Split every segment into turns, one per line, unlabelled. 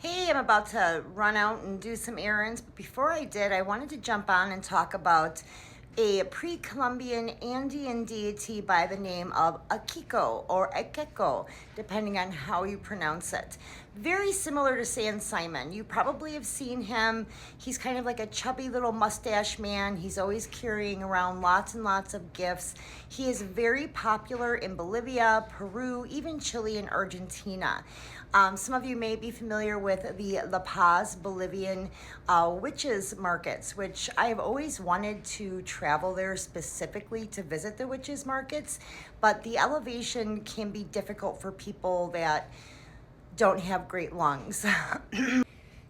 Hey, I'm about to run out and do some errands, but before I did, I wanted to jump on and talk about a pre-Columbian Andean deity by the name of Ekeko or Ekeko, depending on how you pronounce it. Very similar to San Simon. You probably have seen him. He's kind of like a chubby little mustache man. He's always carrying around lots and lots of gifts. He is very popular in Bolivia, Peru, even Chile and Argentina. Some of you may be familiar with the La Paz Bolivian witches markets, which I've always wanted to travel there specifically to visit the witches markets, but the elevation can be difficult for people that don't have great lungs.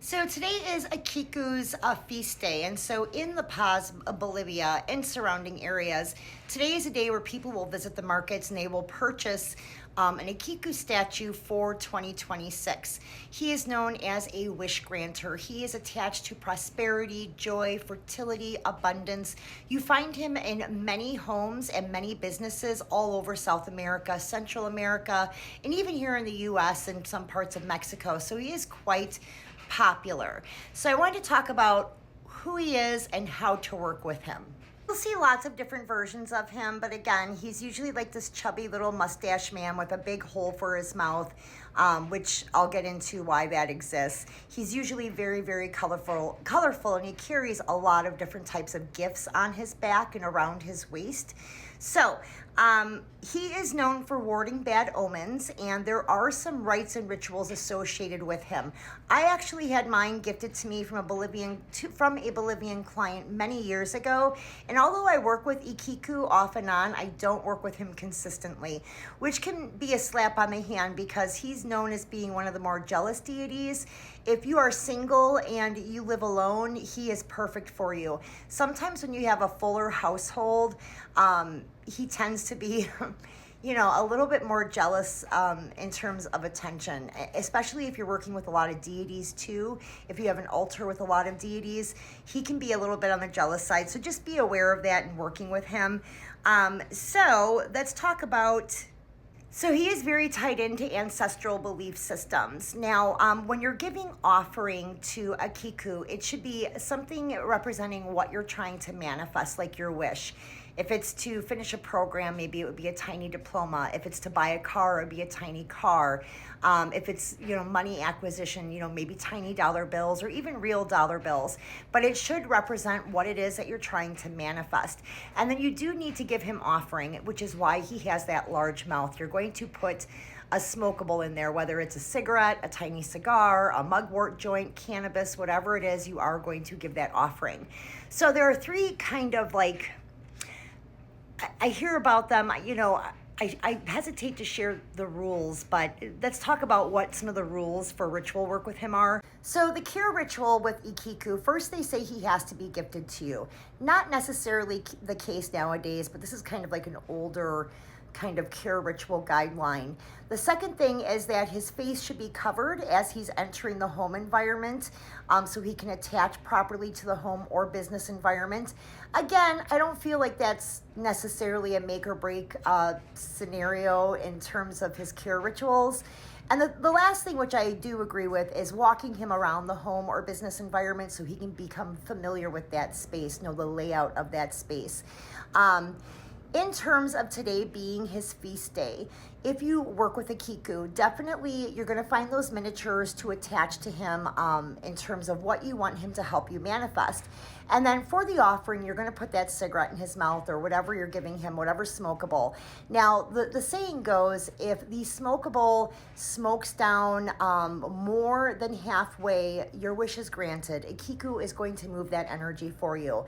So today is Ekeku's feast day, and so in La Paz, Bolivia, and surrounding areas, today is a day where people will visit the markets and they will purchase an Ekeko statue for 2026. He is known as a wish granter. He is attached to prosperity, joy, fertility, abundance. You find him in many homes and many businesses all over South America, Central America, and even here in the U.S. and some parts of Mexico. So he is quite popular. So I wanted to talk about who he is and how to work with him. You'll see lots of different versions of him, but again, he's usually like this chubby little mustache man with a big hole for his mouth, which I'll get into why that exists. He's usually very, very colorful, and he carries a lot of different types of gifts on his back and around his waist. So he is known for warding bad omens, and there are some rites and rituals associated with him. I actually had mine gifted to me from a Bolivian client many years ago, and although I work with Ekeko off and on, I don't work with him consistently, which can be a slap on the hand because he's known as being one of the more jealous deities. If you are single and you live alone, he is perfect for you. Sometimes when you have a fuller household, he tends to be, a little bit more jealous in terms of attention, especially if you're working with a lot of deities too. If you have an altar with a lot of deities, he can be a little bit on the jealous side. So just be aware of that in working with him. So let's talk about... So he is very tied into ancestral belief systems. Now, when you're giving offering to Ekeko, it should be something representing what you're trying to manifest, like your wish. If it's to finish a program, maybe it would be a tiny diploma. If it's to buy a car, it would be a tiny car. If it's, money acquisition, maybe tiny dollar bills or even real dollar bills. But it should represent what it is that you're trying to manifest. And then you do need to give him offering, which is why he has that large mouth. You're going to put a smokable in there, whether it's a cigarette, a tiny cigar, a mugwort joint, cannabis, whatever it is, you are going to give that offering. So there are three kind of I hear about them, I hesitate to share the rules, but let's talk about what some of the rules for ritual work with him are. So the cure ritual with Ekeko, first they say he has to be gifted to you. Not necessarily the case nowadays, but this is kind of like an older kind of cure ritual guideline. The second thing is that his face should be covered as he's entering the home environment, so he can attach properly to the home or business environment. Again, I don't feel like that's necessarily a make or break scenario in terms of his cure rituals. And the last thing, which I do agree with, is walking him around the home or business environment so he can become familiar with that space, the layout of that space. In terms of today being his feast day, if you work with Ekeko, definitely you're going to find those miniatures to attach to him in terms of what you want him to help you manifest. And then for the offering, you're going to put that cigarette in his mouth or whatever you're giving him, whatever smokable. Now, the saying goes, if the smokable smokes down more than halfway, your wish is granted. Ekeko is going to move that energy for you.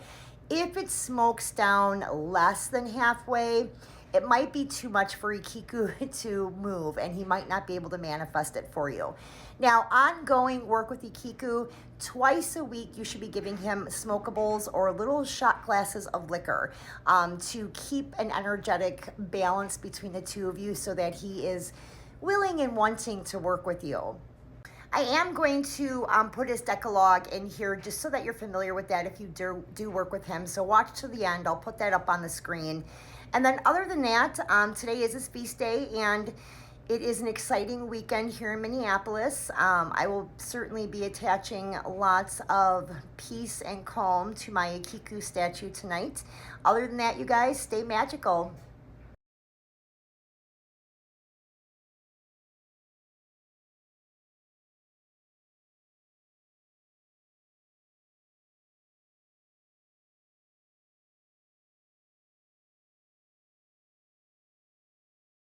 If it smokes down less than halfway, it might be too much for Ekeko to move, and he might not be able to manifest it for you. Now, ongoing work with Ekeko, twice a week you should be giving him smokables or little shot glasses of liquor to keep an energetic balance between the two of you so that he is willing and wanting to work with you. I am going to put his Decalogue in here just so that you're familiar with that if you do work with him. So watch to the end. I'll put that up on the screen. And then other than that, today is his feast day, and It is an exciting weekend here in Minneapolis. I will certainly be attaching lots of peace and calm to my Ekeko statue tonight. Other than that, you guys, stay magical.